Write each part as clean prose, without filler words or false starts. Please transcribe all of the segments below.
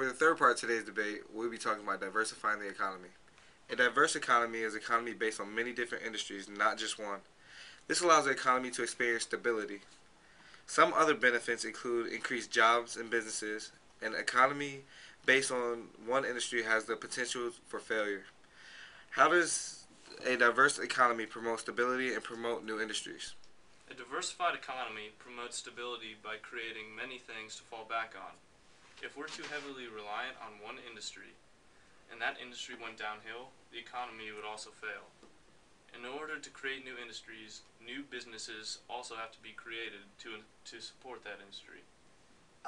For the third part of today's debate, we'll be talking about diversifying the economy. A diverse economy is an economy based on many different industries, not just one. This allows the economy to experience stability. Some other benefits include increased jobs and businesses. An economy based on one industry has the potential for failure. How does a diverse economy promote stability and promote new industries? A diversified economy promotes stability by creating many things to fall back on. If we're too heavily reliant on one industry, and that industry went downhill, the economy would also fail. In order to create new industries, new businesses also have to be created to support that industry.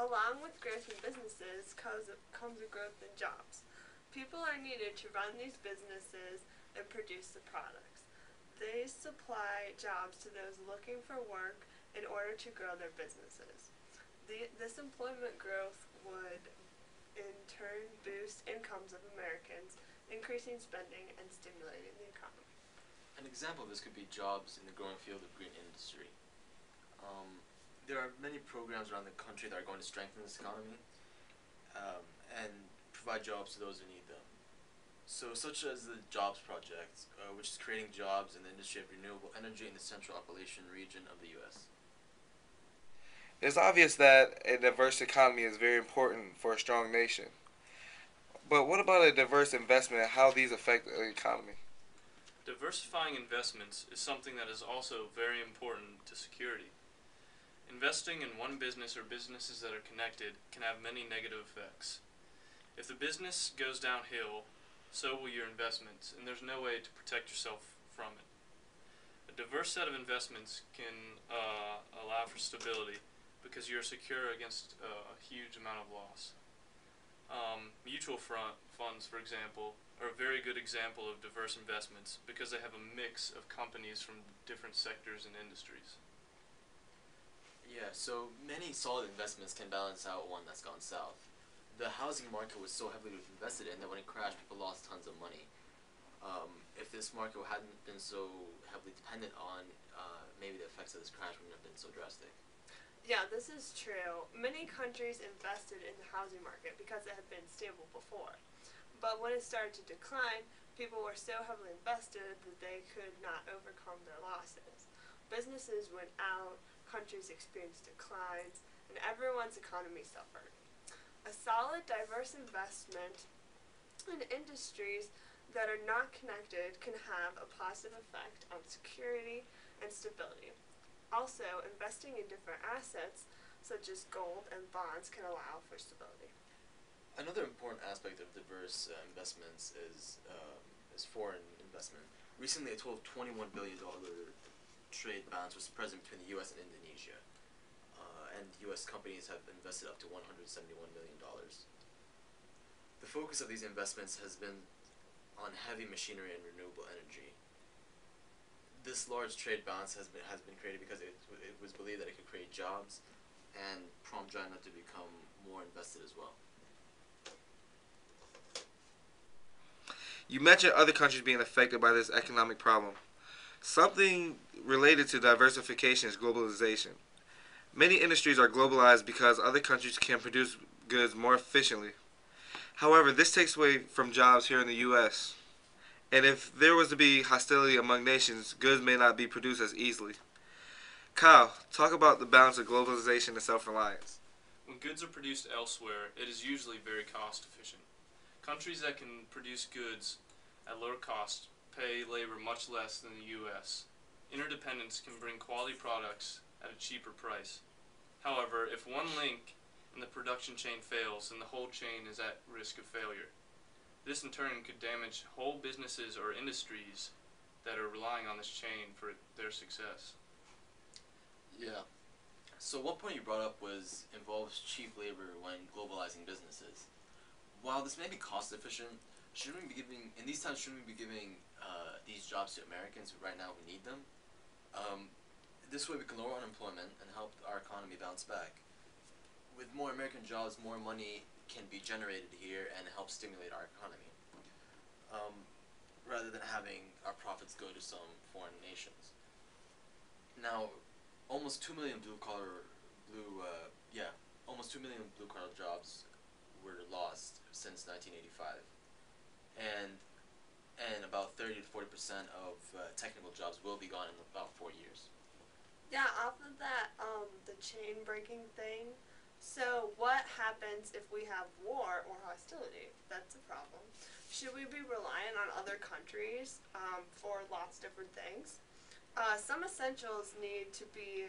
Along with growth in businesses comes a growth in jobs. People are needed to run these businesses and produce the products. They supply jobs to those looking for work in order to grow their businesses. This employment growth would in turn boost incomes of Americans, increasing spending and stimulating the economy. An example of this could be jobs in the growing field of green industry. There are many programs around the country that are going to strengthen this economy and provide jobs to those who need them. So, such as the Jobs Project, which is creating jobs in the industry of renewable energy in the Central Appalachian region of the U.S. It's obvious that a diverse economy is very important for a strong nation. But what about a diverse investment and how these affect the economy? Diversifying investments is something that is also very important to security. Investing in one business or businesses that are connected can have many negative effects. If the business goes downhill, so will your investments, and there's no way to protect yourself from it. A diverse set of investments can allow for stability because you're secure against a huge amount of loss. Mutual funds, for example, are a very good example of diverse investments because they have a mix of companies from different sectors and industries. Yeah, so many solid investments can balance out one that's gone south. The housing market was so heavily invested in that when it crashed, people lost tons of money. If this market hadn't been so heavily dependent on, maybe the effects of this crash wouldn't have been so drastic. Yeah, this is true. Many countries invested in the housing market because it had been stable before. But when it started to decline, people were so heavily invested that they could not overcome their losses. Businesses went out, countries experienced declines, and everyone's economy suffered. A solid, diverse investment in industries that are not connected can have a positive effect on security and stability. Also, investing in different assets, such as gold and bonds, can allow for stability. Another important aspect of diverse investments is foreign investment. Recently, a total of $21 billion trade balance was present between the U.S. and Indonesia, and U.S. companies have invested up to $171 million. The focus of these investments has been on heavy machinery and renewable energy. This large trade balance has been created because it was believed that it could create jobs and prompt China to become more invested as well. You mentioned other countries being affected by this economic problem. Something related to diversification is globalization. Many industries are globalized because other countries can produce goods more efficiently. However, this takes away from jobs here in the U.S. And if there was to be hostility among nations, goods may not be produced as easily. Kyle, talk about the balance of globalization and self-reliance. When goods are produced elsewhere, it is usually very cost efficient. Countries that can produce goods at lower cost pay labor much less than the U.S. Interdependence can bring quality products at a cheaper price. However, if one link in the production chain fails, then the whole chain is at risk of failure. This in turn could damage whole businesses or industries that are relying on this chain for their success. Yeah. So one point you brought up involves cheap labor when globalizing businesses. While this may be cost efficient, shouldn't we be giving in these times shouldn't we be giving these jobs to Americans who right now who need them? This way we can lower unemployment and help our economy bounce back. With more American jobs, more money can be generated here and help stimulate our economy, rather than having our profits go to some foreign nations. Now, almost 2 million almost 2 million blue collar jobs were lost since 1985, and about 30 to 40% of technical jobs will be gone in about 4 years. Yeah, off of that, the chain breaking thing. So, what happens if we have war or hostility? That's a problem. Should we be relying on other countries for lots of different things? Some essentials need to be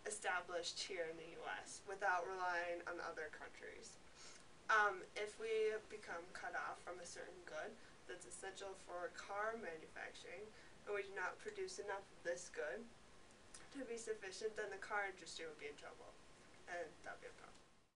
established here in the U.S. without relying on other countries. If we become cut off from a certain good that's essential for car manufacturing, and we do not produce enough of this good to be sufficient, then the car industry would be in trouble, and that would be a problem.